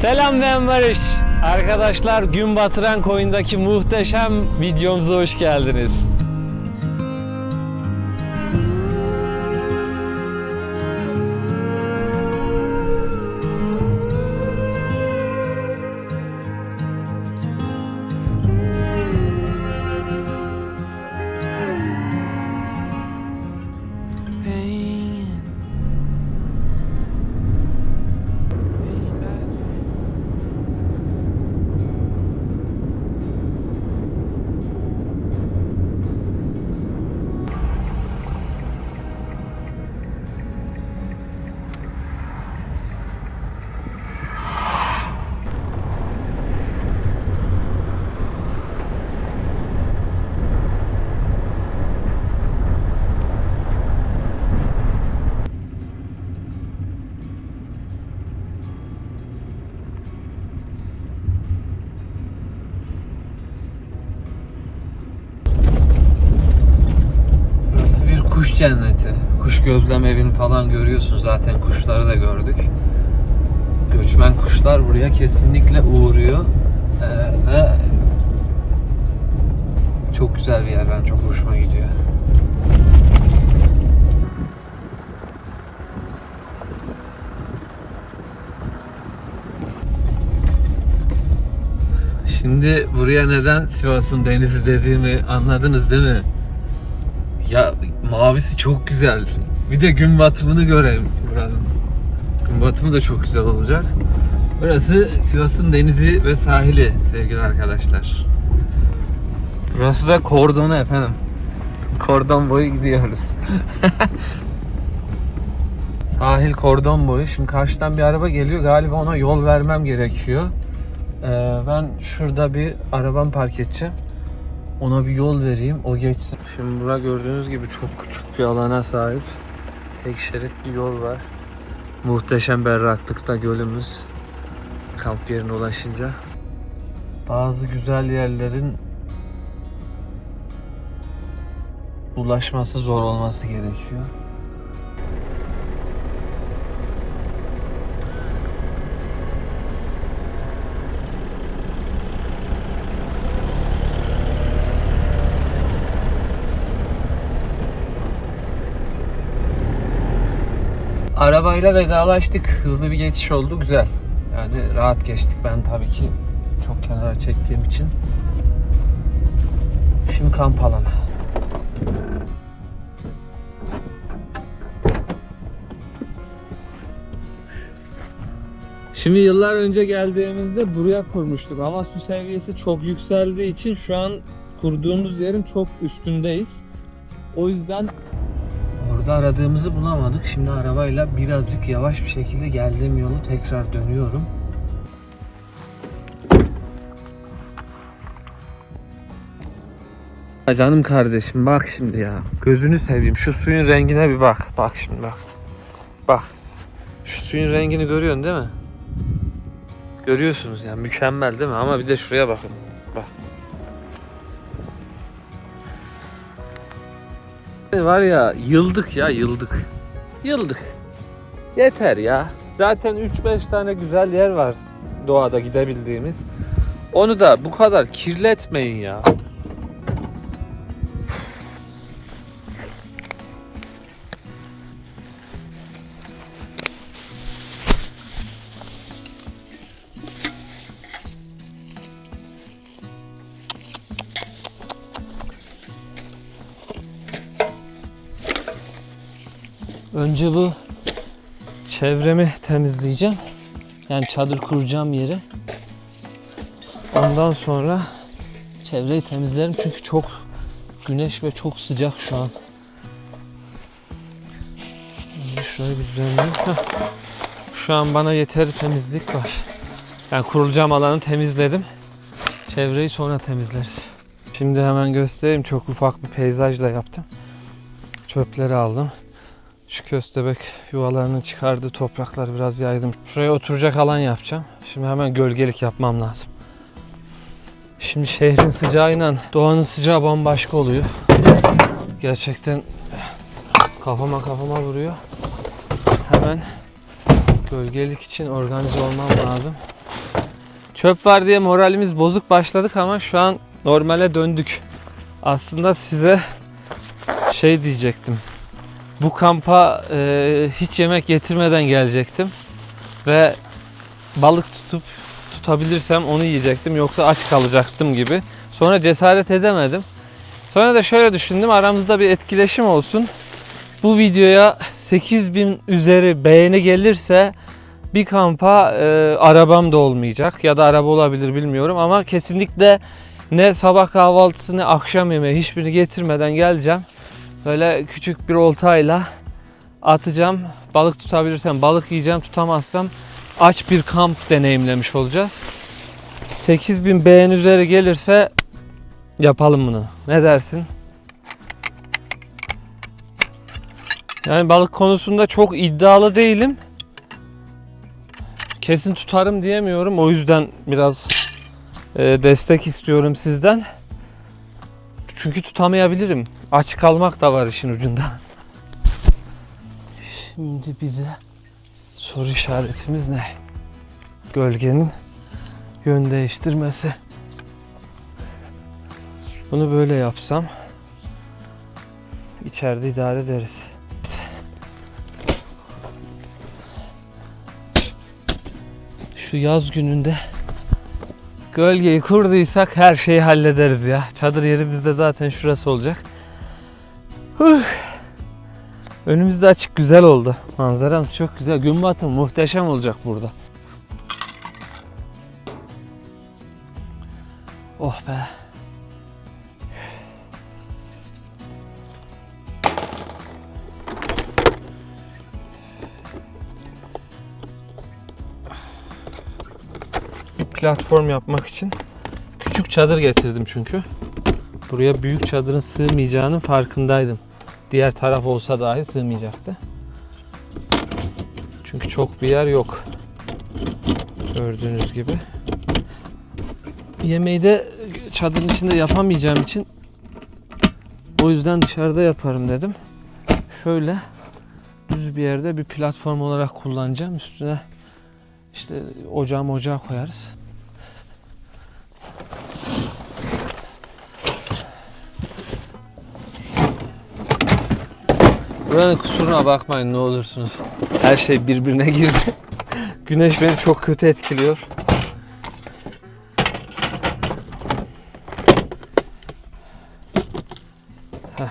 Selam, ben Barış. Arkadaşlar, gün batıran koyundaki muhteşem videomuza hoş geldiniz. Kuş cenneti. Kuş gözlem evini falan görüyorsun. Zaten kuşları da gördük. Göçmen kuşlar buraya kesinlikle uğruyor. Ve çok güzel bir yer. Ben çok hoşuma gidiyor. Şimdi buraya neden Sivas'ın denizi dediğimi anladınız değil mi? Ya mavisi çok güzel. Bir de gün batımını görelim buranın. Gün batımı da çok güzel olacak. Burası Sivas'ın denizi ve sahili sevgili arkadaşlar. Burası da kordonu efendim. Kordon boyu gidiyoruz. Sahil kordon boyu. Şimdi karşıdan bir araba geliyor. Galiba ona yol vermem gerekiyor. Ben şurada bir arabamı park edeceğim. Ona bir yol vereyim, o geçsin. Şimdi bura gördüğünüz gibi çok küçük bir alana sahip. Tek şerit bir yol var. Muhteşem berraklıkta gölümüz. Kamp yerine ulaşınca. Bazı güzel yerlerin ulaşması zor olması gerekiyor. Arabayla vedalaştık. Hızlı bir geçiş oldu. Güzel. Yani rahat geçtik. Ben tabii ki çok kenara çektiğim için. Şimdi kamp alanı. Şimdi yıllar önce geldiğimizde buraya kurmuştuk ama su seviyesi çok yükseldiği için şu an kurduğumuz yerin çok üstündeyiz. O yüzden orada aradığımızı bulamadık. Şimdi arabayla birazcık yavaş bir şekilde geldiğim yolu tekrar dönüyorum. Canım kardeşim bak şimdi ya. Gözünü seveyim. Şu suyun rengine bir bak. Bak şimdi bak. Bak. Şu suyun rengini görüyorsun değil mi? Görüyorsunuz yani. Mükemmel değil mi? Ama bir de şuraya bakın. Bak. Var ya, yıldık ya, yıldık. Yıldık. Yeter ya. Zaten 3-5 tane güzel yer var doğada gidebildiğimiz. Onu da bu kadar kirletmeyin ya. Önce bu çevremi temizleyeceğim. Yani çadır kuracağım yeri. Ondan sonra çevreyi temizlerim çünkü çok güneş ve çok sıcak şu an. Şimdi şurayı bir düzenleyeyim. Şu an bana yeteri temizlik var. Yani kurulacağım alanı temizledim. Çevreyi sonra temizleriz. Şimdi hemen göstereyim. Çok ufak bir peyzajla yaptım. Çöpleri aldım. Şu köstebek yuvalarının çıkardığı toprakları biraz yaydım. Şuraya oturacak alan yapacağım. Şimdi hemen gölgelik yapmam lazım. Şimdi şehrin sıcağıyla doğanın sıcağı bambaşka oluyor. Gerçekten kafama vuruyor. Hemen gölgelik için organize olmam lazım. Çöp var diye moralimiz bozuk başladık ama şu an normale döndük. Aslında size şey diyecektim. Bu kampa hiç yemek getirmeden gelecektim. Ve balık tutabilirsem onu yiyecektim. Yoksa aç kalacaktım gibi. Sonra cesaret edemedim. Sonra da şöyle düşündüm. Aramızda bir etkileşim olsun. Bu videoya 8000 üzeri beğeni gelirse bir kampa arabam da olmayacak. Ya da araba olabilir bilmiyorum. Ama kesinlikle ne sabah kahvaltısı ne akşam yemeği hiçbirini getirmeden geleceğim. Böyle küçük bir oltayla atacağım. Balık tutabilirsem balık yiyeceğim. Tutamazsam aç bir kamp deneyimlemiş olacağız. 8000 beğeni üzeri gelirse yapalım bunu. Ne dersin? Yani balık konusunda çok iddialı değilim. Kesin tutarım diyemiyorum. O yüzden biraz destek istiyorum sizden. Çünkü tutamayabilirim. Aç kalmak da var işin ucunda. Şimdi bize soru işaretimiz ne? Gölgenin yön değiştirmesi. Bunu böyle yapsam içeride idare ederiz. Şu yaz gününde gölgeyi kurduysak her şeyi hallederiz ya. Çadır yerimiz de zaten şurası olacak. Önümüzde açık, güzel oldu. Manzaramız çok güzel. Gün batımı muhteşem olacak burada. Oh be. Bir platform yapmak için küçük çadır getirdim çünkü. Buraya büyük çadırın sığmayacağının farkındaydım. Diğer taraf olsa dahi sığmayacaktı. Çünkü çok bir yer yok. Gördüğünüz gibi. Yemeği de çadırın içinde yapamayacağım için o yüzden dışarıda yaparım dedim. Şöyle düz bir yerde bir platform olarak kullanacağım. Üstüne işte ocağı koyarız. Buranın kusuruna bakmayın ne olursunuz. Her şey birbirine girdi. Güneş beni çok kötü etkiliyor. Heh.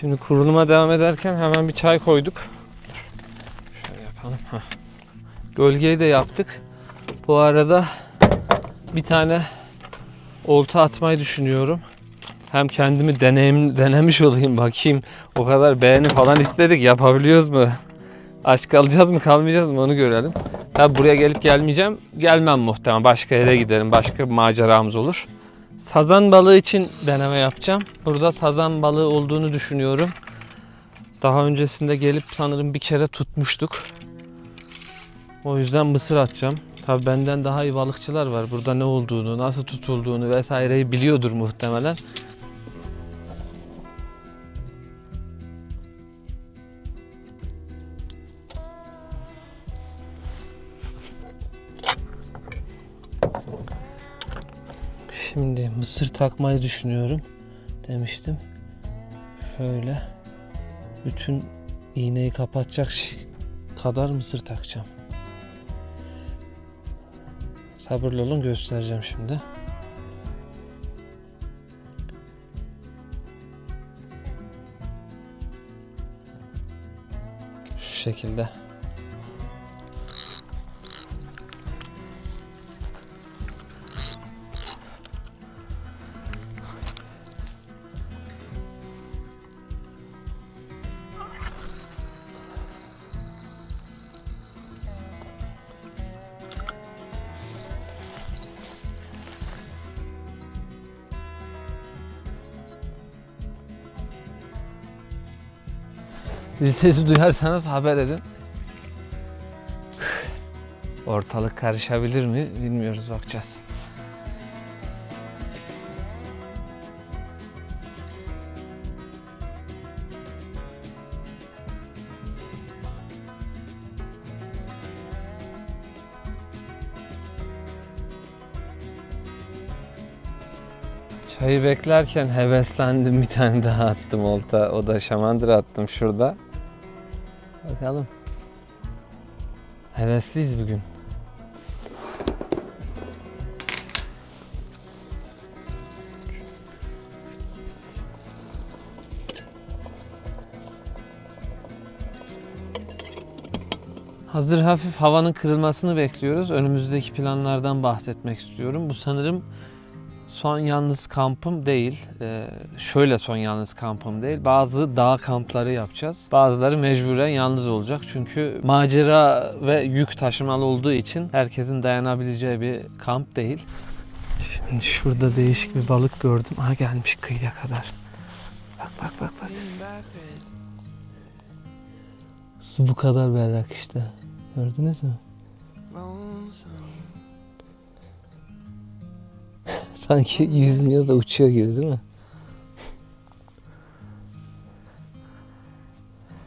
Şimdi kuruluma devam ederken hemen bir çay koyduk. Şöyle yapalım. Heh. Gölgeyi de yaptık. Bu arada bir tane olta atmayı düşünüyorum. Hem kendimi denemiş olayım, bakayım. O kadar beğeni falan istedik. Yapabiliyoruz mu? Aç kalacağız mı kalmayacağız mı onu görelim. Tabi buraya gelip gelmeyeceğim. Gelmem muhtemelen. Başka yere giderim. Başka bir maceramız olur. Sazan balığı için deneme yapacağım. Burada sazan balığı olduğunu düşünüyorum. Daha öncesinde gelip sanırım bir kere tutmuştuk. O yüzden mısır atacağım. Tabii benden daha iyi balıkçılar var. Burada ne olduğunu, nasıl tutulduğunu vesaireyi biliyordur muhtemelen. Şimdi mısır takmayı düşünüyorum demiştim. Şöyle bütün iğneyi kapatacak kadar mısır takacağım. Sabırlı olun, göstereceğim şimdi. Şu şekilde. Zil sesi duyarsanız haber edin. Ortalık karışabilir mi bilmiyoruz, bakacağız. Çayı beklerken heveslendim, bir tane daha attım olta. O da şamandıra attım şurada. Bakalım. Hevesliyiz bugün. Hazır hafif havanın kırılmasını bekliyoruz. Önümüzdeki planlardan bahsetmek istiyorum. Bu sanırım son yalnız kampım değil. Şöyle son yalnız kampım değil. Bazı dağ kampları yapacağız. Bazıları mecburen yalnız olacak. Çünkü macera ve yük taşımalı olduğu için herkesin dayanabileceği bir kamp değil. Şimdi şurada değişik bir balık gördüm. Aha, gelmiş kıyıya kadar. Bak bak bak bak. Su bu kadar berrak işte. Gördünüz mü? Sanki yüzmüyor da uçuyor gibi değil mi?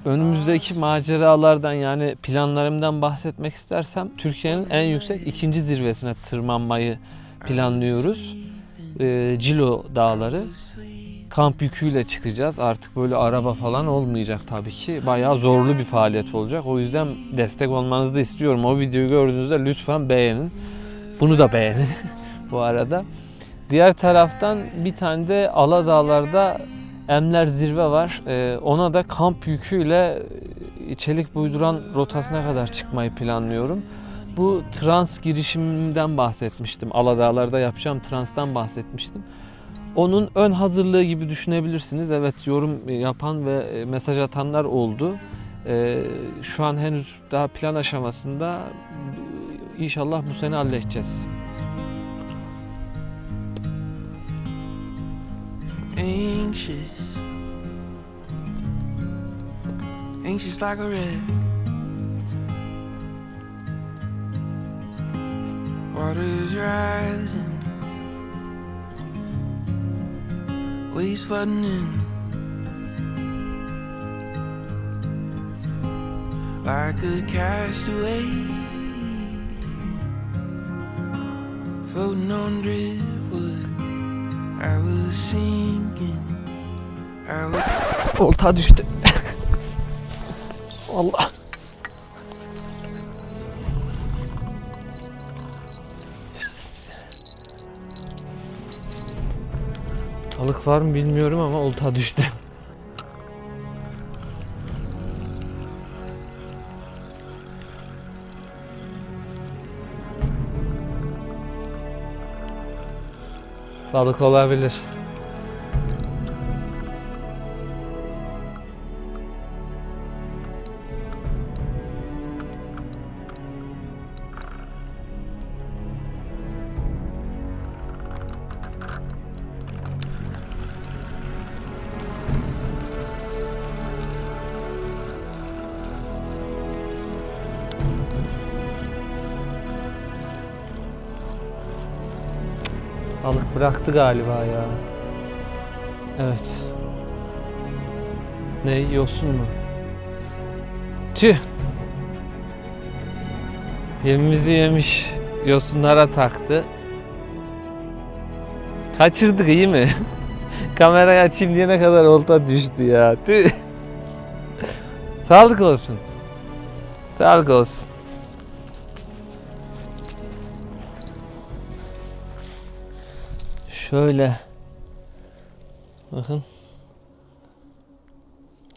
Önümüzdeki maceralardan, yani planlarımdan bahsetmek istersem, Türkiye'nin en yüksek 2. zirvesine tırmanmayı planlıyoruz. Cilo Dağları. Kamp yüküyle çıkacağız. Artık böyle araba falan olmayacak tabii ki. Bayağı zorlu bir faaliyet olacak. O yüzden destek olmanızı da istiyorum. O videoyu gördüğünüzde lütfen beğenin. Bunu da beğenin bu arada. Diğer taraftan bir tane de Aladağlar'da Emler Zirve var. Ona da kamp yüküyle çelik buyduran rotasına kadar çıkmayı planlıyorum. Bu trans girişimimden bahsetmiştim. Aladağlar'da yapacağım transtan bahsetmiştim. Onun ön hazırlığı gibi düşünebilirsiniz. Evet, yorum yapan ve mesaj atanlar oldu. Şu an henüz daha plan aşamasında. İnşallah bu sene halledeceğiz. Anxious like a wreck. Water's rising, waves flooding in, like a castaway, floating on driftwood. I was sinking. Olta düştü. Allah. Balık var mı bilmiyorum ama olta düştü. Balık olabilir. Balık bıraktı galiba ya. Evet. Ne, yosun mu? Tüh. Yemimizi yemiş. Yosunlara taktı. Kaçırdık, iyi mi? Kamerayı açayım diye ne kadar olta düştü ya. Tüh. Sağlık olsun. Sağlık olsun. Şöyle. Bakın.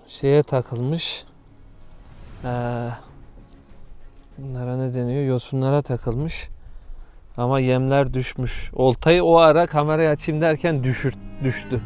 Şeye takılmış. Bunlara ne deniyor? Yosunlara takılmış. Ama yemler düşmüş. Oltayı o ara kamerayı açayım derken düştü.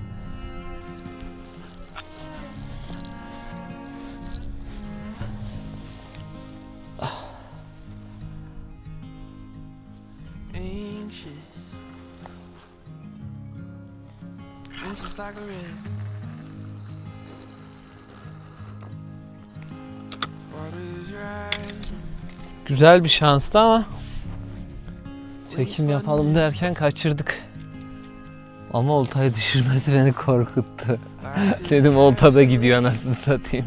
güzel bir şanstı ama çekim yapalım derken kaçırdık. Ama oltayı düşürmesi beni korkuttu. Dedim oltada gidiyor anasını satayım.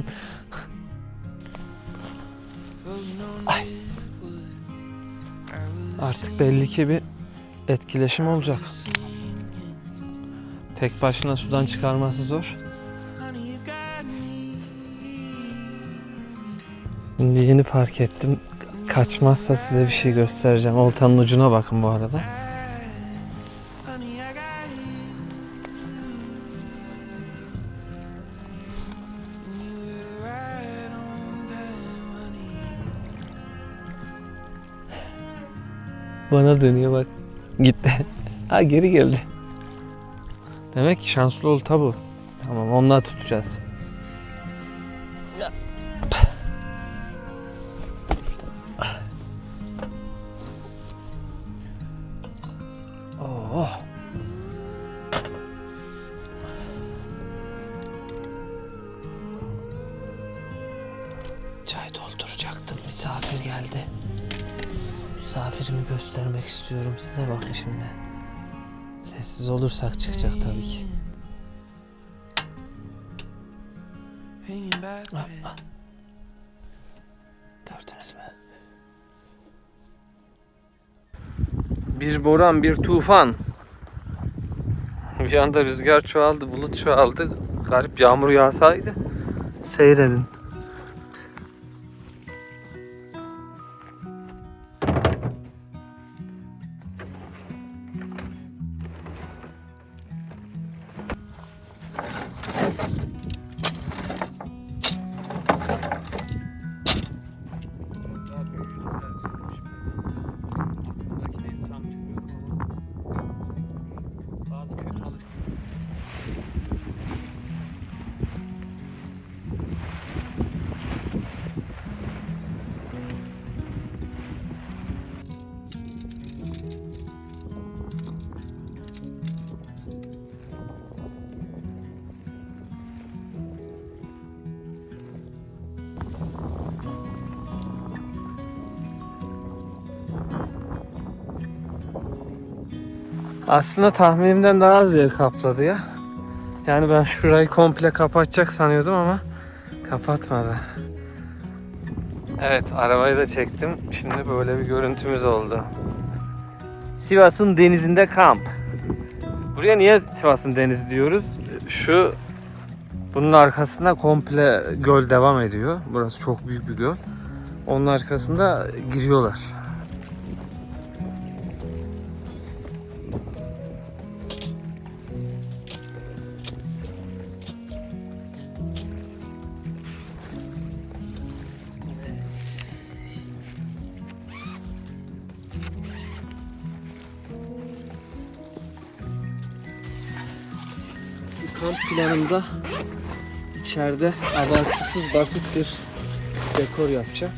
Ay. Artık belli ki bir etkileşim olacak. Tek başına sudan çıkarması zor. Şimdi yeni fark ettim. Kaçmazsa size bir şey göstereceğim. Oltanın ucuna bakın bu arada. Bana dönüyor bak. Gitti. Ha geri geldi. Demek ki şanslı olta bu. Tamam onunla tutacağız. Oh. Çay dolduracaktım. Misafir geldi. Misafirimi göstermek istiyorum size, bakın şimdi. Sessiz olursak çıkacak tabii ki. Gördünüz mü? Bir boran, bir tufan. Bir anda rüzgar çoğaldı, bulut çoğaldı. Garip yağmur yağsaydı. Seyredin. Aslında tahminimden daha az yer kapladı ya. Yani ben şurayı komple kapatacak sanıyordum ama kapatmadı. Evet, arabayı da çektim. Şimdi böyle bir görüntümüz oldu. Sivas'ın denizinde kamp. Buraya niye Sivas'ın denizi diyoruz? Bunun arkasında komple göl devam ediyor. Burası çok büyük bir göl. Onun arkasında giriyorlar. Kamp planımda içeride abartısız basit bir dekor yapacağım.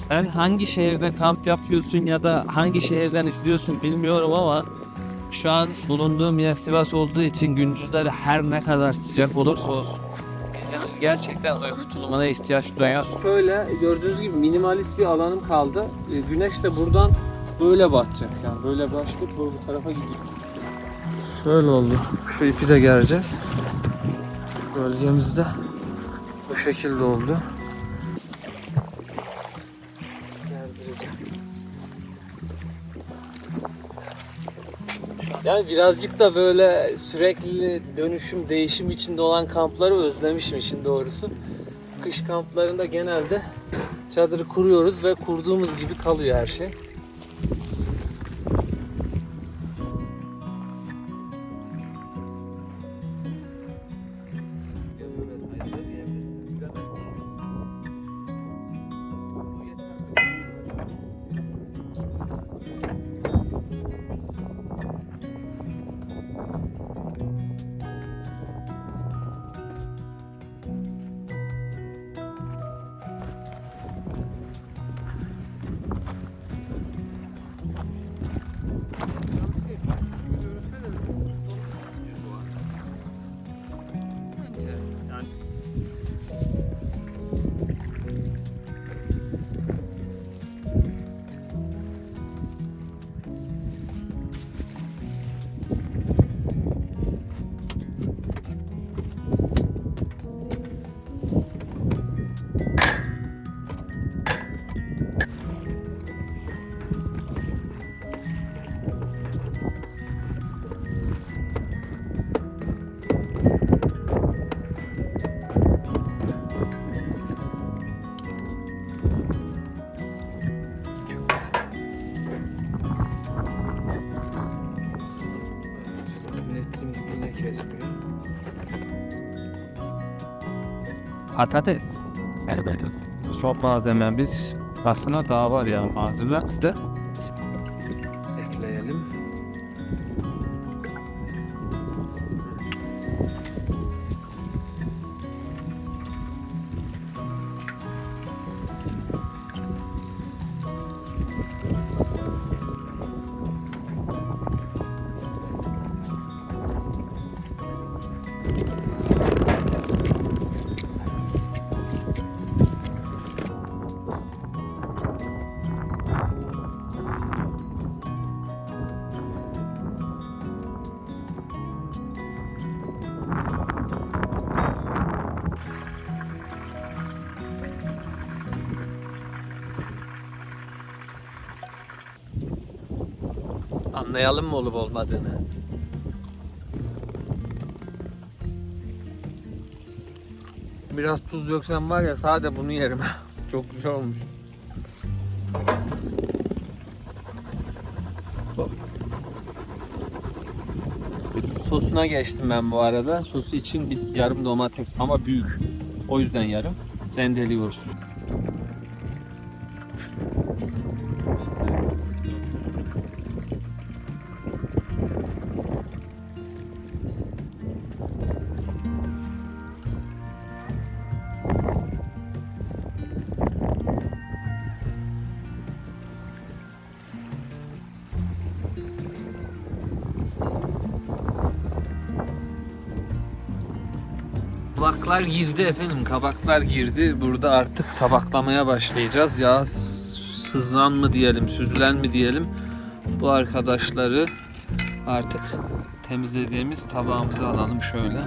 Sen hangi şehirde kamp yapıyorsun ya da hangi şehirden izliyorsun bilmiyorum ama şu an bulunduğum yer Sivas olduğu için gündüzleri her ne kadar sıcak olursa olsun gerçekten uyku tulumuna ihtiyaç duyuyor. Böyle gördüğünüz gibi minimalist bir alanım kaldı. Güneş de buradan böyle batacak. Yani böyle başlayıp bu tarafa gidiyor. Şöyle oldu. Şu ipi de gereceğiz. Bölgemizde bu şekilde oldu. Yani birazcık da böyle sürekli dönüşüm, değişim içinde olan kampları özlemişim işin doğrusu. Kış kamplarında genelde çadırı kuruyoruz ve kurduğumuz gibi kalıyor her şey. kesmiyor. Patates. Evet. Çok malzememiz aslında daha var ya malzeme bizde. Ekleyelim. Anlayalım mı olup olmadığını? Biraz tuz döksem var ya sade bunu yerim. Çok güzel olmuş. Sosuna geçtim ben bu arada. Sosu için bir yarım domates ama büyük. O yüzden yarım. Rendeliyoruz. Kabaklar girdi efendim. Kabaklar girdi. Burada artık tabaklamaya başlayacağız. Ya sızan mı diyelim, süzülen mi diyelim. Bu arkadaşları artık temizlediğimiz tabağımıza alalım şöyle.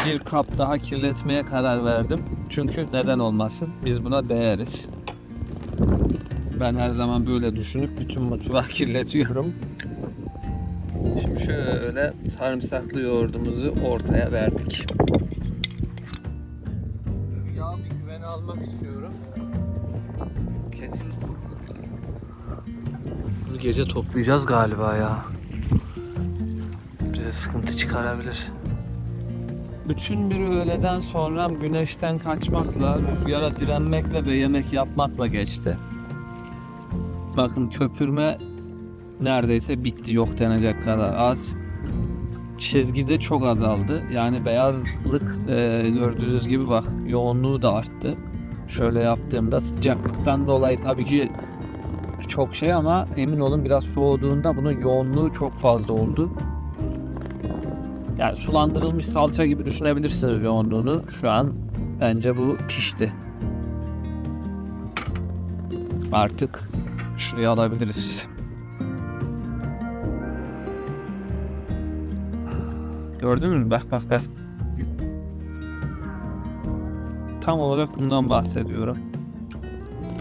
Bir kap daha kirletmeye karar verdim. Çünkü neden olmasın? Biz buna değeriz. Ben her zaman böyle düşünüp bütün mutfağı kirletiyorum. Şimdi şöyle sarımsaklı yoğurdumuzu ortaya verdik. Şu yağı bir güvene almak istiyorum. Kesin bunu gece toplayacağız galiba ya. Bize sıkıntı çıkarabilir. Bütün bir öğleden sonra güneşten kaçmakla, rüzgara direnmekle ve yemek yapmakla geçti. Bakın köpürme neredeyse bitti, yok denecek kadar az. Çizgide çok azaldı. Yani beyazlık gördüğünüz gibi bak yoğunluğu da arttı. Şöyle yaptığımda sıcaklıktan dolayı tabii ki çok şey ama emin olun biraz soğuduğunda bunun yoğunluğu çok fazla oldu. Yani sulandırılmış salça gibi düşünebilirsiniz yoğunluğunu. Şu an bence bu pişti. Artık şuraya alabiliriz. Gördün mü? Bak bak bak. Tam olarak bundan bahsediyorum.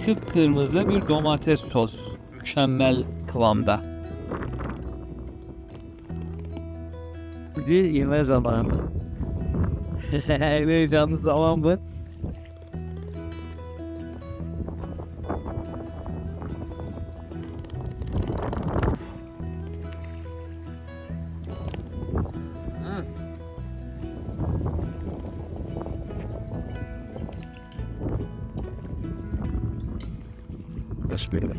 Kıpkırmızı bir domates sos. Mükemmel kıvamda. Bir yeme zamanı. Heyecanlı zaman mı? Bismillah.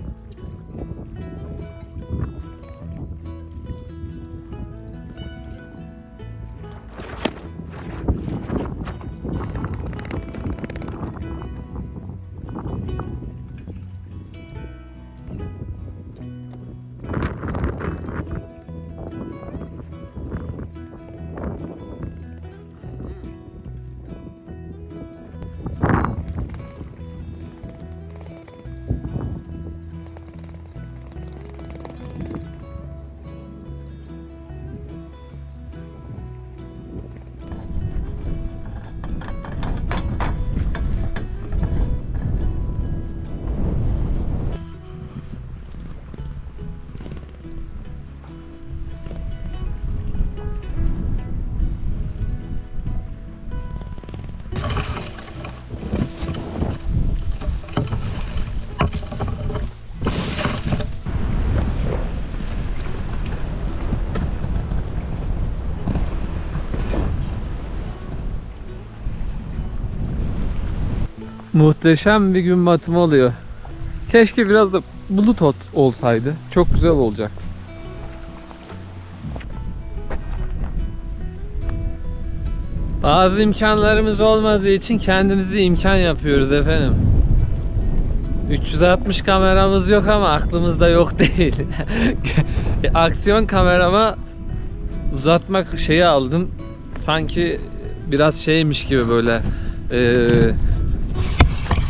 Muhteşem bir gün batımı oluyor. Keşke biraz da bulut olsaydı. Çok güzel olacaktı. Bazı imkanlarımız olmadığı için kendimizi imkan yapıyoruz efendim. 360 kameramız yok ama aklımızda yok değil. Aksiyon kamerama uzatmak şeyi aldım. Sanki biraz şeymiş gibi böyle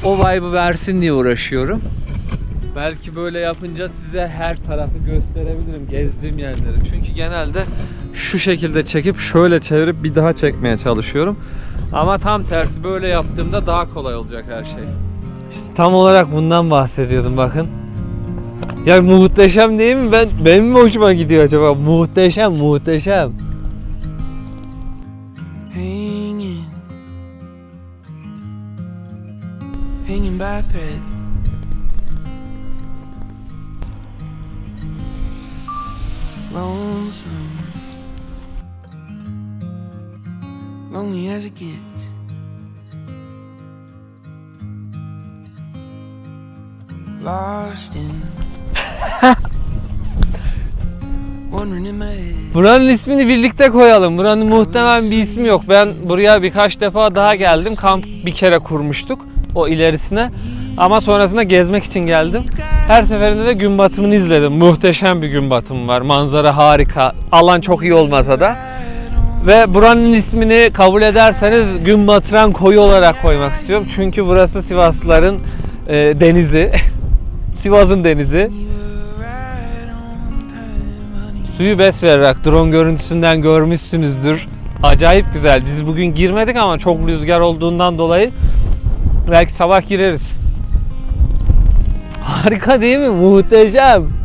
o vibe'ı versin diye uğraşıyorum. Belki böyle yapınca size her tarafı gösterebilirim, gezdiğim yerleri. Çünkü genelde şu şekilde çekip şöyle çevirip bir daha çekmeye çalışıyorum. Ama tam tersi böyle yaptığımda daha kolay olacak her şey. İşte tam olarak bundan bahsediyordum bakın. Ya muhteşem değil mi? Benim mi hoşuma gidiyor acaba? Muhteşem, muhteşem. Hanging by a thread. Lonesome, lonely as it gets. Lost in wandering in my head. Buranın ismini birlikte koyalım. Buranın muhtemelen bir ismi yok. Ben buraya birkaç defa daha geldim. Kamp bir kere kurmuştuk o ilerisine. Ama sonrasında gezmek için geldim. Her seferinde de gün batımını izledim. Muhteşem bir gün batımı var. Manzara harika. Alan çok iyi olmasa da. Ve buranın ismini kabul ederseniz gün batıran koyu olarak koymak istiyorum. Çünkü burası Sivaslıların denizi. Sivas'ın denizi. Suyu besvererek drone görüntüsünden görmüşsünüzdür. Acayip güzel. Biz bugün girmedik ama çok rüzgar olduğundan dolayı belki sabah gireriz. Harika değil mi? Muhteşem.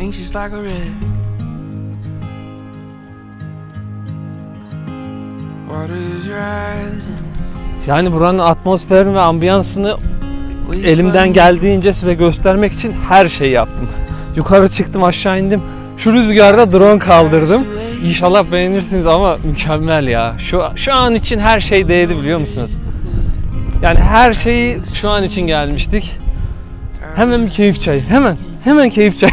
Anxious like a wreck. Waters rising. Yani buranın atmosferini ve ambiyansını elimden geldiğince size göstermek için her şeyi yaptım. Yukarı çıktım, aşağı indim. Şu rüzgarda drone kaldırdım. İnşallah beğenirsiniz ama mükemmel ya. Şu an için her şey değdi biliyor musunuz? Yani her şeyi şu an için gelmiştik. Hemen bir keyif çayı. Hemen keyif çayı.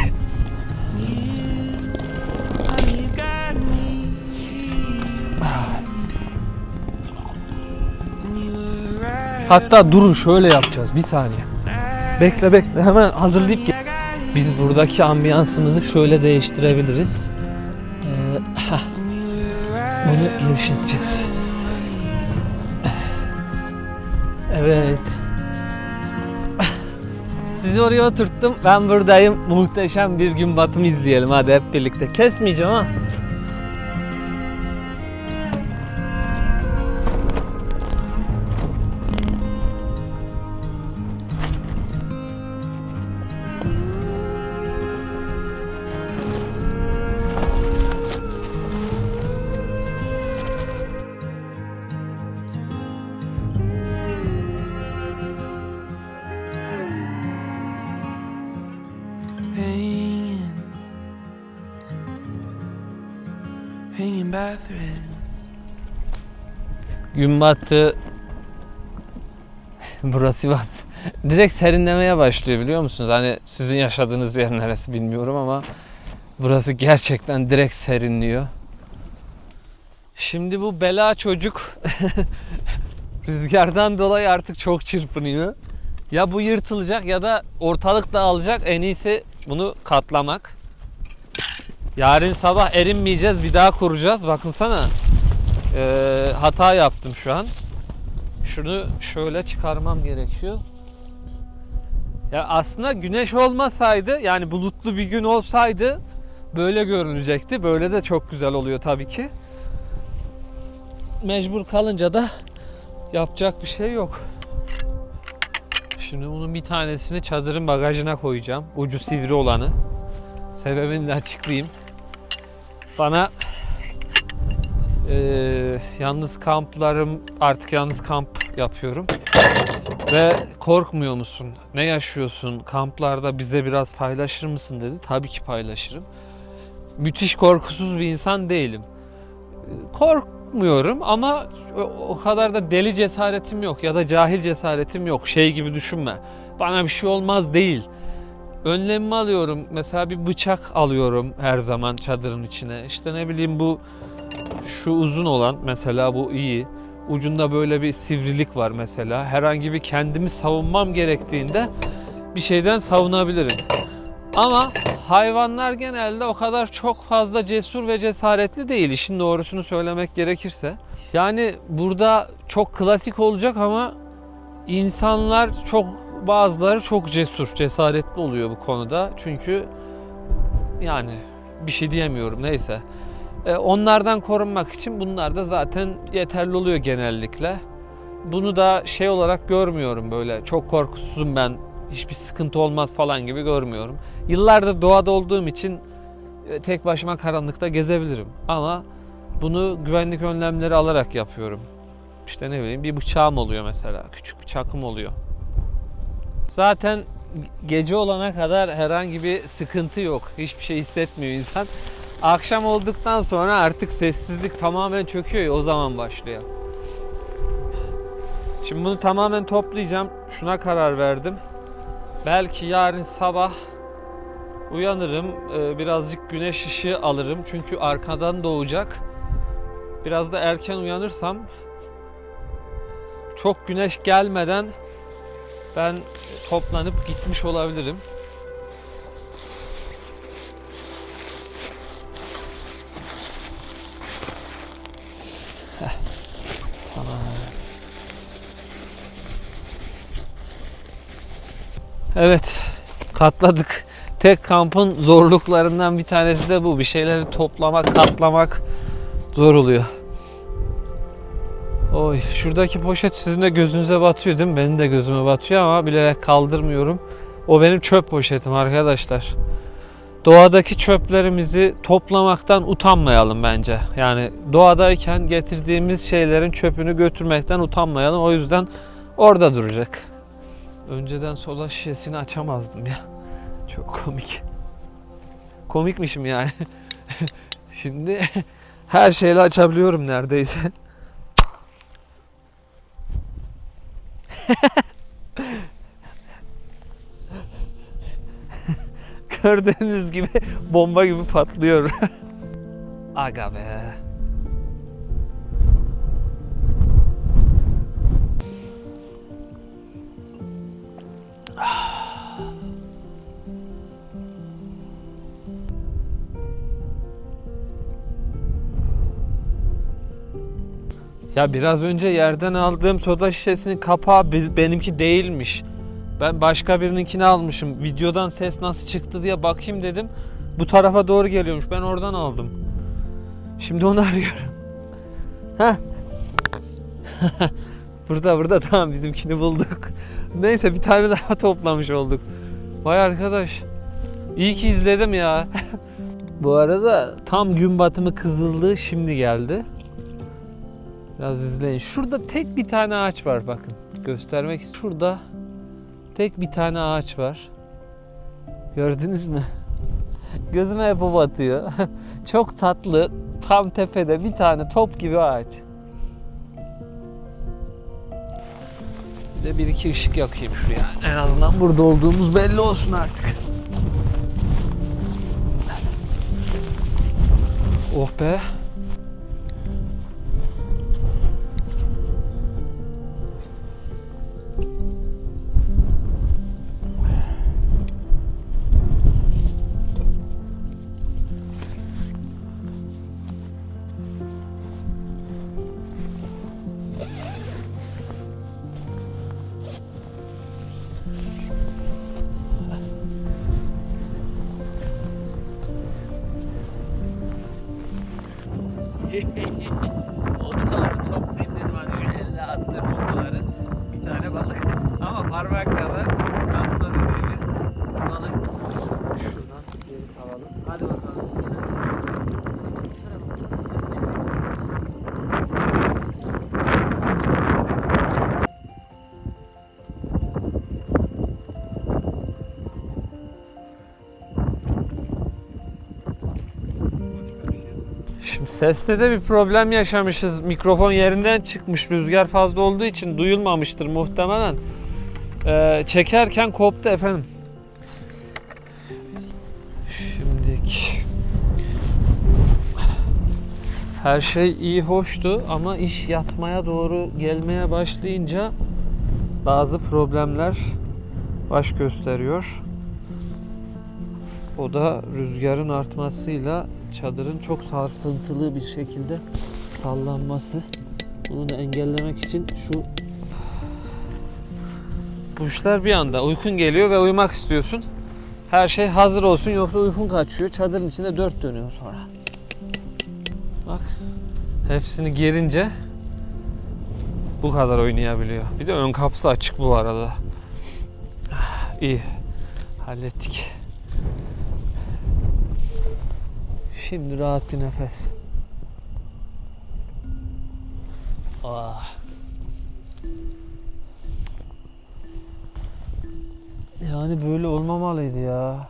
Hatta durun şöyle yapacağız bir saniye. Bekle hemen hazırlayıp gel. Biz buradaki ambiyansımızı şöyle değiştirebiliriz. Bunu gevşeteceğiz. Evet. Sizi oraya oturttum. Ben buradayım. Muhteşem bir gün batımı izleyelim. Hadi hep birlikte. Kesmeyeceğim ha. Hanging by a thread. Gün battı. Burası Sivas. Direkt serinlemeye başlıyor biliyor musunuz? Hani sizin yaşadığınız yer neresi bilmiyorum ama burası gerçekten direkt serinliyor. Şimdi bu bela çocuk rüzgardan dolayı artık çok çırpınıyor. Ya bu yırtılacak ya da ortalık dağılacak. En iyisi bunu katlamak. Yarın sabah erinmeyeceğiz, bir daha kuracağız. Bakın sana. Hata yaptım şu an. Şunu şöyle çıkarmam gerekiyor. Ya aslında güneş olmasaydı, yani bulutlu bir gün olsaydı böyle görünecekti. Böyle de çok güzel oluyor tabii ki. Mecbur kalınca da yapacak bir şey yok. Şimdi bunun bir tanesini çadırın bagajına koyacağım. Ucu sivri olanı. Sebebini de açıklayayım. Bana yalnız kamplarım, artık yalnız kamp yapıyorum. Ve korkmuyor musun? Ne yaşıyorsun? Kamplarda bize biraz paylaşır mısın dedi. Tabii ki paylaşırım. Müthiş korkusuz bir insan değilim. Korkmuyorum ama o kadar da deli cesaretim yok ya da cahil cesaretim yok. Şey gibi düşünme. Bana bir şey olmaz değil. Önlemimi alıyorum. Mesela bir bıçak alıyorum her zaman çadırın içine. İşte ne bileyim bu şu uzun olan mesela bu iyi. Ucunda böyle bir sivrilik var mesela. Herhangi bir kendimi savunmam gerektiğinde bir şeyden savunabilirim. Ama hayvanlar genelde o kadar çok fazla cesur ve cesaretli değil, işin doğrusunu söylemek gerekirse. Yani burada çok klasik olacak ama insanlar bazıları çok cesur, cesaretli oluyor bu konuda. Çünkü yani bir şey diyemiyorum, neyse. Onlardan korunmak için bunlar da zaten yeterli oluyor genellikle. Bunu da şey olarak görmüyorum, böyle çok korkusuzum ben, hiçbir sıkıntı olmaz falan gibi görmüyorum. Yıllardır doğada olduğum için tek başıma karanlıkta gezebilirim. Ama bunu güvenlik önlemleri alarak yapıyorum. İşte ne bileyim bir bıçağım oluyor mesela, küçük bir çakım oluyor. Zaten gece olana kadar herhangi bir sıkıntı yok. Hiçbir şey hissetmiyor insan. Akşam olduktan sonra artık sessizlik tamamen çöküyor ya, o zaman başlıyor. Şimdi bunu tamamen toplayacağım. Şuna karar verdim. Belki yarın sabah uyanırım. Birazcık güneş ışığı alırım. Çünkü arkadan doğacak. Biraz da erken uyanırsam çok güneş gelmeden ben toplanıp gitmiş olabilirim. Tamam. Evet, katladık. Tek kampın zorluklarından bir tanesi de bu. Bir şeyleri toplamak, katlamak zor oluyor. Oy, şuradaki poşet sizin de gözünüze batıyor değil mi? Benim de gözüme batıyor ama bilerek kaldırmıyorum. O benim çöp poşetim arkadaşlar. Doğadaki çöplerimizi toplamaktan utanmayalım bence. Yani doğadayken getirdiğimiz şeylerin çöpünü götürmekten utanmayalım. O yüzden orada duracak. Önceden soda şişesini açamazdım ya. Çok komik. Komikmişim yani. Şimdi her şeyle açabiliyorum neredeyse. Gördüğünüz gibi bomba gibi patlıyor. Aga be. Ya biraz önce yerden aldığım soda şişesinin kapağı benimki değilmiş. Ben başka birininkini almışım. Videodan ses nasıl çıktı diye bakayım dedim. Bu tarafa doğru geliyormuş. Ben oradan aldım. Şimdi onu arıyorum. Heh. Burada tamam, bizimkini bulduk. Neyse bir tane daha toplamış olduk. Vay arkadaş. İyi ki izledim ya. Bu arada tam gün batımı kızıllığı şimdi geldi. Biraz izleyin. Şurada tek bir tane ağaç var bakın. Göstermek istiyorum. Şurada tek bir tane ağaç var. Gördünüz mü? Gözüme hep o batıyor. Çok tatlı. Tam tepede bir tane top gibi ağaç. Bir de bir iki ışık yakayım şuraya. En azından burada olduğumuz belli olsun artık. Oh be. Oltaları toplayayım dedim, hani şu elle attığım oltaları, bir tane balık ama parmak kadar. bakalım. Hadi bakalım. Şimdi seste de bir problem yaşamışız. Mikrofon yerinden çıkmış. Rüzgar fazla olduğu için duyulmamıştır muhtemelen. Çekerken koptu efendim. Şimdilik her şey iyi hoştu ama iş yatmaya doğru gelmeye başlayınca bazı problemler baş gösteriyor. O da rüzgarın artmasıyla çadırın çok sarsıntılı bir şekilde sallanması. Bunu da engellemek için bu işler bir anda uykun geliyor ve uyumak istiyorsun. Her şey hazır olsun yoksa uykun kaçıyor. Çadırın içinde dört dönüyor sonra. Bak. Hepsini gerince bu kadar oynayabiliyor. Bir de ön kapısı açık bu arada. İyi. Hallettik. Şimdi rahat bir nefes. Ah. Yani böyle olmamalıydı ya.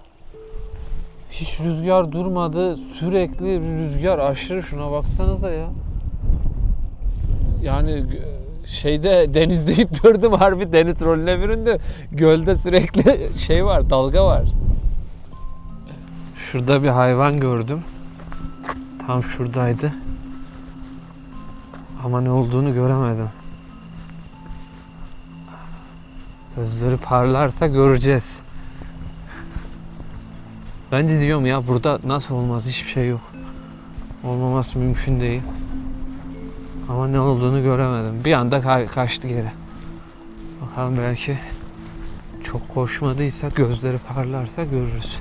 Hiç rüzgar durmadı. Sürekli bir rüzgar aşırı, şuna baksanıza ya. Yani şeyde denizde ip gördüm, harbi deniz trolüne büründü. Gölde sürekli şey var, dalga var. Şurada bir hayvan gördüm. Tam şuradaydı. Ama ne olduğunu göremedim. Gözleri parlarsa göreceğiz. Ben de diyorum ya, burada nasıl olmaz, hiçbir şey yok. Olmaması mümkün değil. Ama ne olduğunu göremedim. Bir anda kaçtı geri. Bakalım, belki çok koşmadıysa, gözleri parlarsa görürüz.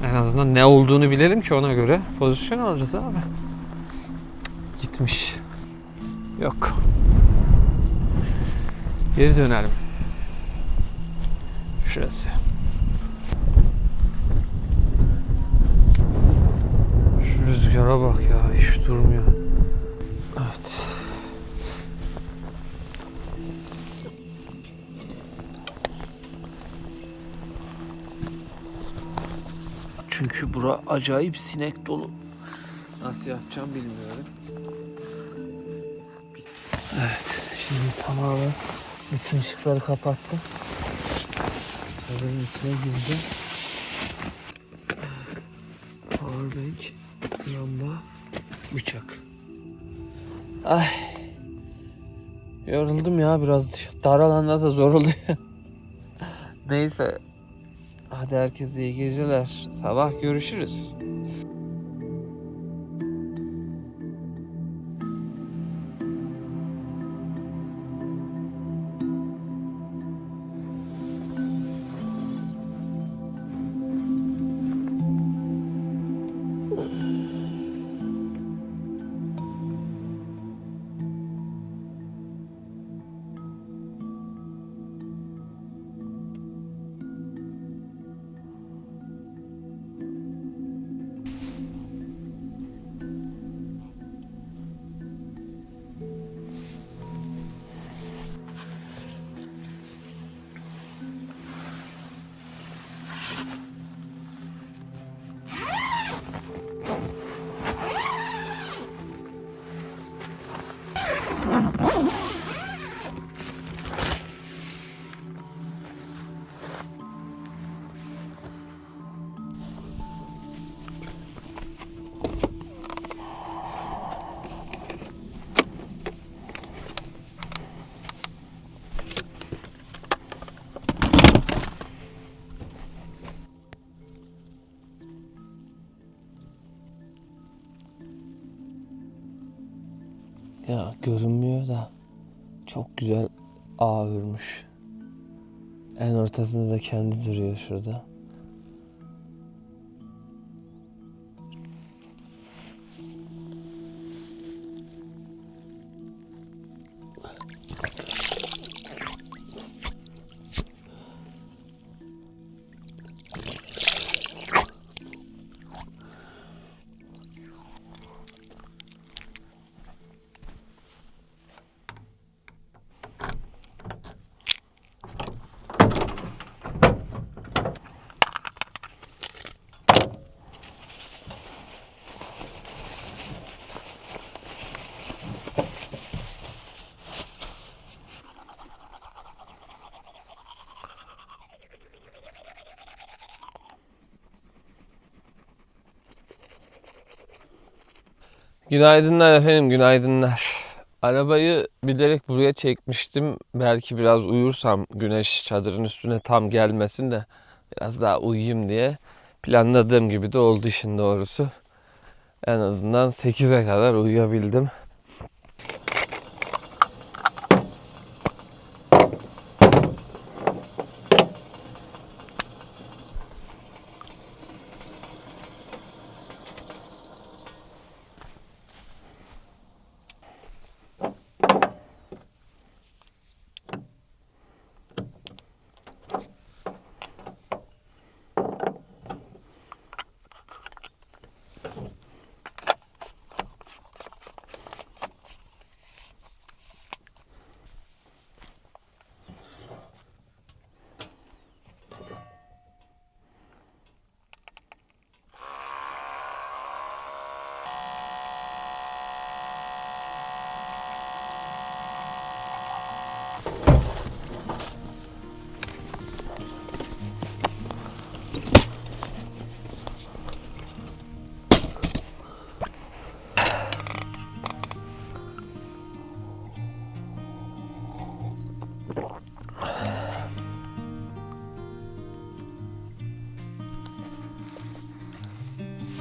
En azından ne olduğunu bilelim ki ona göre pozisyon alacağız abi. Gitmiş. Yok. Geri dönelim. Şurası. Şu rüzgara bak ya, hiç durmuyor. Evet. Çünkü bura acayip sinek dolu. Nasıl yapacağım bilmiyorum. Evet, şimdi tamamen bütün ışıkları kapattım. Çadırın içine girdim. Powerbank, lamba, bıçak. Ay. Yoruldum ya biraz. Dar alanda da zor oluyor. Neyse. Hadi herkese iyi geceler. Sabah görüşürüz. Ya görünmüyor da çok güzel ağ örmüş. En ortasında da kendi duruyor şurada. Günaydınlar efendim, günaydınlar. Arabayı bilerek buraya çekmiştim. Belki biraz uyursam güneş çadırın üstüne tam gelmesin de biraz daha uyuyayım diye. Planladığım gibi de oldu işin doğrusu. En azından 8'e kadar uyuyabildim.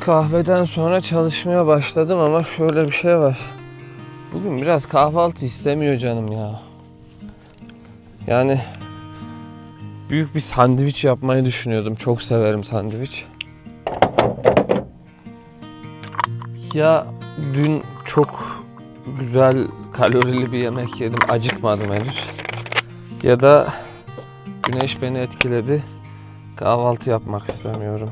Kahveden sonra çalışmaya başladım ama şöyle bir şey var. Bugün biraz kahvaltı istemiyor canım ya. Yani büyük bir sandviç yapmayı düşünüyordum. Çok severim sandviç. Ya dün çok güzel kalorili bir yemek yedim. Acıkmadım henüz. Ya da güneş beni etkiledi. Kahvaltı yapmak istemiyorum.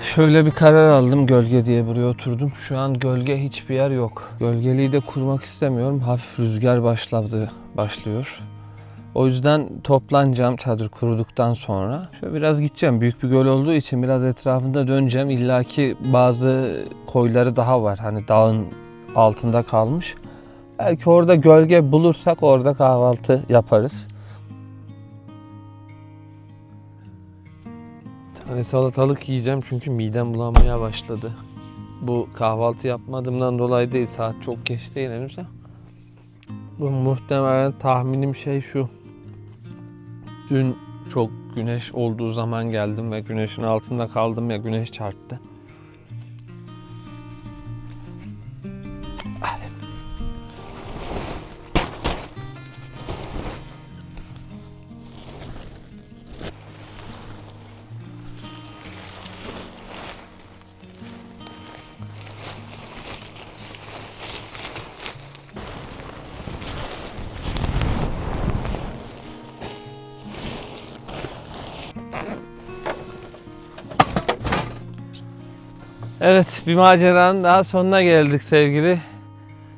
Şöyle bir karar aldım, gölge diye buraya oturdum. Şu an gölge hiçbir yer yok. Gölgeliği de kurmak istemiyorum. Hafif rüzgar başlıyor. O yüzden toplanacağım çadır kuruduktan sonra. Şöyle biraz gideceğim. Büyük bir göl olduğu için biraz etrafında döneceğim. İlla ki bazı koyları daha var. Hani dağın altında kalmış. Belki orada gölge bulursak orada kahvaltı yaparız. Hani salatalık yiyeceğim çünkü midem bulanmaya başladı. Bu kahvaltı yapmadığımdan dolayı değil, saat çok geç değil henüz. Bu muhtemelen tahminim şu. Dün çok güneş olduğu zaman geldim ve güneşin altında kaldım ya, güneş çarptı. Evet, bir maceranın daha sonuna geldik sevgili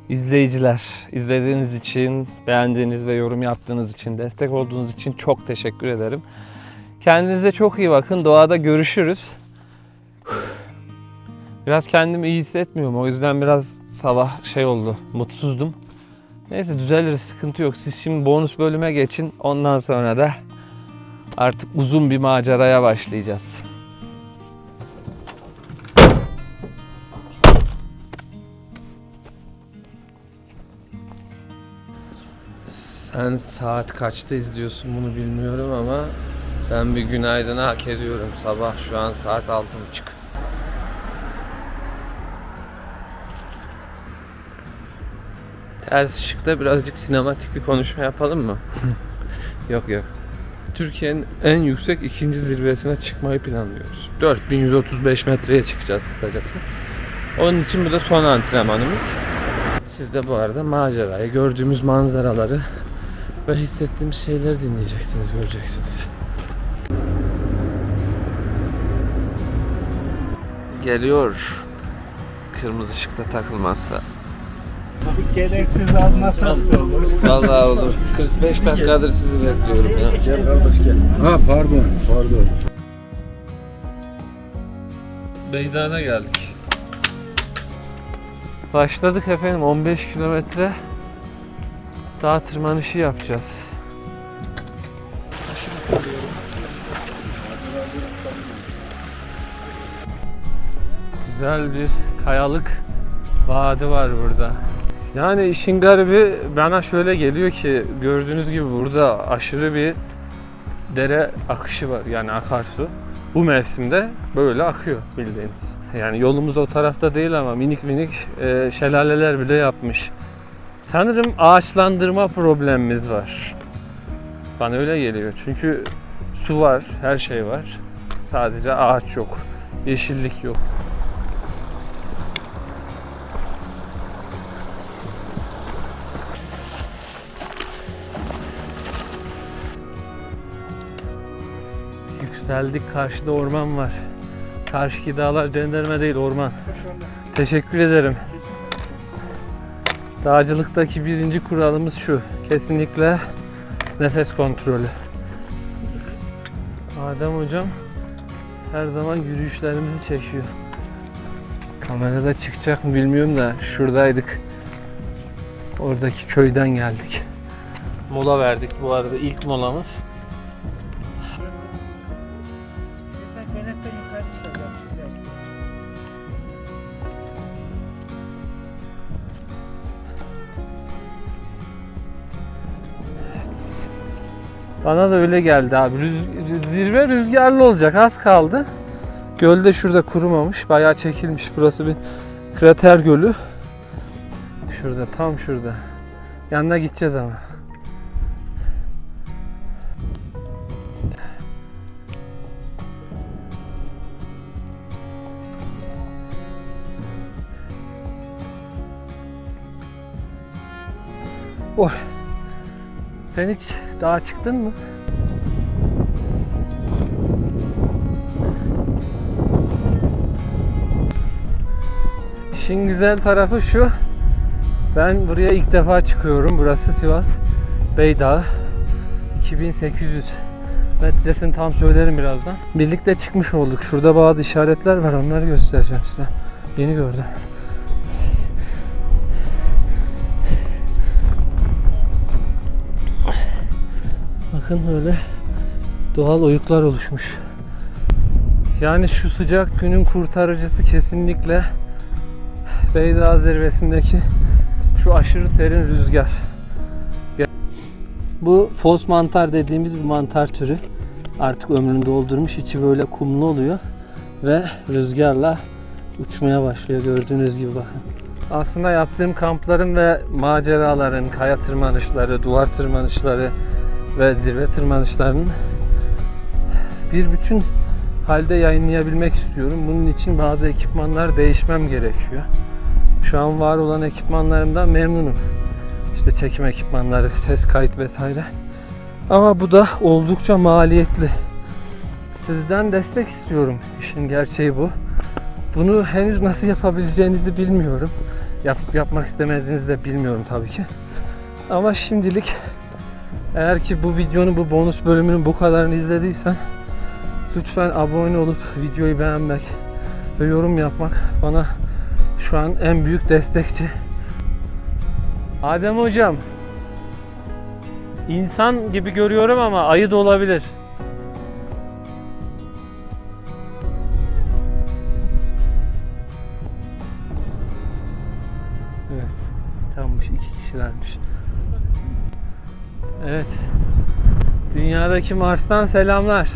izleyiciler. İzlediğiniz için, beğendiğiniz ve yorum yaptığınız için, destek olduğunuz için çok teşekkür ederim. Kendinize çok iyi bakın. Doğada görüşürüz. Biraz kendimi iyi hissetmiyorum. O yüzden biraz sabah oldu, mutsuzdum. Neyse düzeliriz, sıkıntı yok. Siz şimdi bonus bölüme geçin. Ondan sonra da artık uzun bir maceraya başlayacağız. Sen saat kaçta izliyorsun bunu bilmiyorum ama ben bir günaydını hak ediyorum. Sabah şu an saat 6:30. Ters ışıkta birazcık sinematik bir konuşma yapalım mı? Yok. Türkiye'nin en yüksek ikinci zirvesine çıkmayı planlıyoruz. 4135 metreye çıkacağız kısacası. Onun için bu da son antrenmanımız. Siz de bu arada macerayı, gördüğümüz manzaraları ve hissettiğimiz şeyleri dinleyeceksiniz, göreceksiniz. Geliyor. Kırmızı ışıkta takılmazsa. Gereksiz almazsan olur. Vallahi olur. 45 dakikadır sizi bekliyorum ya. Gel kardeş gel. Ha pardon. Meydana geldik. Başladık efendim, 15 kilometre dağ tırmanışı yapacağız. Güzel bir kayalık vadi var burada. Yani işin garibi bana şöyle geliyor ki gördüğünüz gibi burada aşırı bir dere akışı var, yani akarsu. Bu mevsimde böyle akıyor bildiğiniz. Yani yolumuz o tarafta değil ama minik minik şelaleler bile yapmış. Sanırım ağaçlandırma problemimiz var. Bana öyle geliyor. Çünkü su var, her şey var. Sadece ağaç yok, yeşillik yok. Yükseldik, karşıda orman var. Karşıki dağlar cenderme değil, orman. Teşekkür ederim. Dağcılıktaki birinci kuralımız şu: kesinlikle nefes kontrolü. Adem hocam her zaman yürüyüşlerimizi çekiyor. Kamerada çıkacak mı bilmiyorum da şuradaydık. Oradaki köyden geldik. Mola verdik bu arada, ilk molamız. Sizden denetten yukarı çıkacağız. Bana da öyle geldi abi. Zirve rüzgarlı olacak, az kaldı. Göl de şurada kurumamış, bayağı çekilmiş. Burası bir krater gölü. Şurada, tam şurada. Yanına gideceğiz ama. Oy. Sen hiç dağa çıktın mı? İşin güzel tarafı şu: ben buraya ilk defa çıkıyorum. Burası Sivas Beydağı. 2800 metresini tam söylerim birazdan. Birlikte çıkmış olduk. Şurada bazı işaretler var, onları göstereceğim size. Yeni gördüm. Bakın öyle doğal oyuklar oluşmuş. Yani şu sıcak günün kurtarıcısı kesinlikle Beydağ zirvesindeki şu aşırı serin rüzgar. Bu fos mantar dediğimiz bir mantar türü. Artık ömrünü doldurmuş, içi böyle kumlu oluyor ve rüzgarla uçmaya başlıyor, gördüğünüz gibi bakın. Aslında yaptığım kampların ve maceraların, kaya tırmanışları, duvar tırmanışları ve zirve tırmanışlarının bir bütün halde yayınlayabilmek istiyorum. Bunun için bazı ekipmanlar değişmem gerekiyor. Şu an var olan ekipmanlarımdan memnunum. İşte çekim ekipmanları, ses kayıt vesaire. Ama bu da oldukça maliyetli. Sizden destek istiyorum. İşin gerçeği bu. Bunu henüz nasıl yapabileceğinizi bilmiyorum. Yapmak istemediğinizi de bilmiyorum tabii ki. Ama şimdilik, eğer ki bu videonun, bu bonus bölümünün bu kadarını izlediysen, lütfen abone olup videoyu beğenmek ve yorum yapmak bana şu an en büyük destekçi. Adem hocam, insan gibi görüyorum ama ayı da olabilir. Evet, tammış, 2 kişilermiş. Evet, dünyadaki Mars'tan selamlar.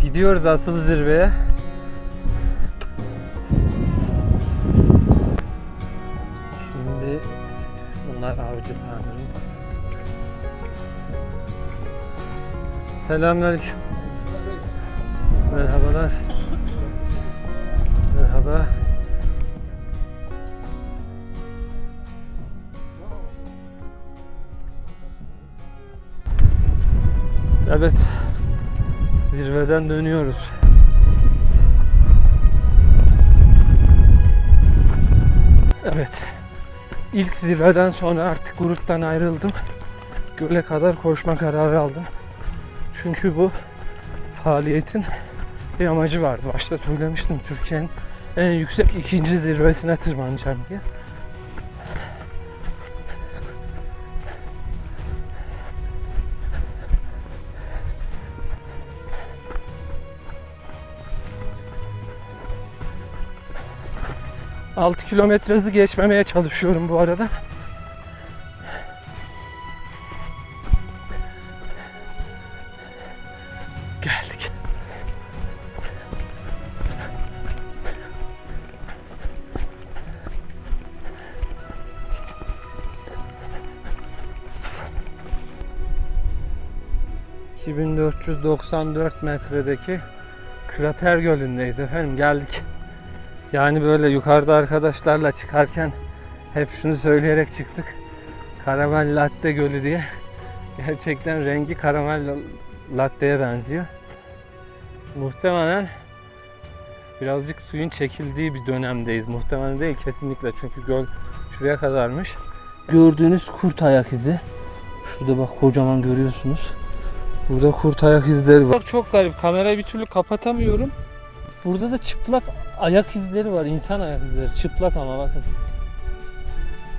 Gidiyoruz asıl zirveye. Şimdi bunlar avcı sanırım. Selamünaleyküm. Merhabalar. Merhaba. Evet. Zirveden dönüyoruz. Evet. İlk zirveden sonra artık gruptan ayrıldım. Göle kadar koşma kararı aldım. Çünkü bu faaliyetin bir amacı vardı. Başta söylemiştim, Türkiye'nin en yüksek 2. zirvesine tırmanacağım diye. 6 kilometre hızı geçmemeye çalışıyorum bu arada. Geldik. ...2494 metredeki Krater Gölü'ndeyiz efendim, geldik. Yani böyle yukarıda arkadaşlarla çıkarken hep şunu söyleyerek çıktık. Karamel latte gölü diye. Gerçekten rengi karamel latte'ye benziyor. Muhtemelen birazcık suyun çekildiği bir dönemdeyiz. Muhtemelen değil, kesinlikle, çünkü göl şuraya kadarmış. Gördüğünüz kurt ayak izi. Şurada bak, kocaman görüyorsunuz. Burada kurt ayak izleri var. Bak çok garip, kamerayı bir türlü kapatamıyorum. Burada da çıplak ayak izleri var, insan ayak izleri. Çıplak ama bakın.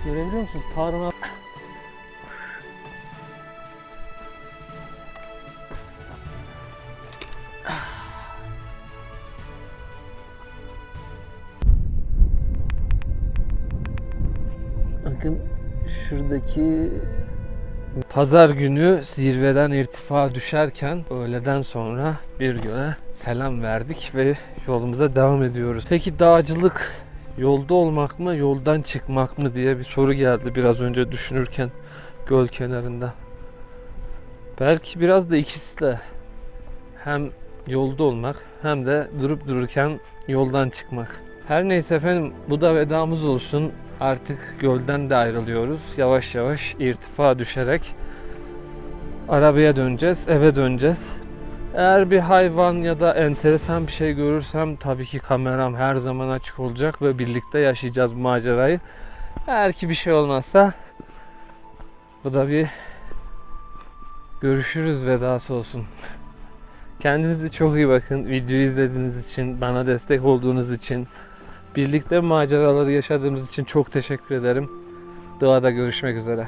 Görebiliyor musunuz? Parmak. Bakın şuradaki pazar günü zirveden irtifa düşerken öğleden sonra bir göle selam verdik ve yolumuza devam ediyoruz. Peki dağcılık yolda olmak mı, yoldan çıkmak mı diye bir soru geldi biraz önce düşünürken göl kenarında. Belki biraz da ikisi de, hem yolda olmak hem de durup dururken yoldan çıkmak. Her neyse efendim, bu da vedamız olsun. Artık gölden de ayrılıyoruz. Yavaş yavaş irtifa düşerek arabaya döneceğiz, eve döneceğiz. Eğer bir hayvan ya da enteresan bir şey görürsem tabii ki kameram her zaman açık olacak ve birlikte yaşayacağız bu macerayı. Eğer ki bir şey olmazsa bu da bir görüşürüz vedası olsun. Kendinize çok iyi bakın. Videoyu izlediğiniz için, bana destek olduğunuz için, birlikte maceraları yaşadığımız için çok teşekkür ederim. Doğada görüşmek üzere.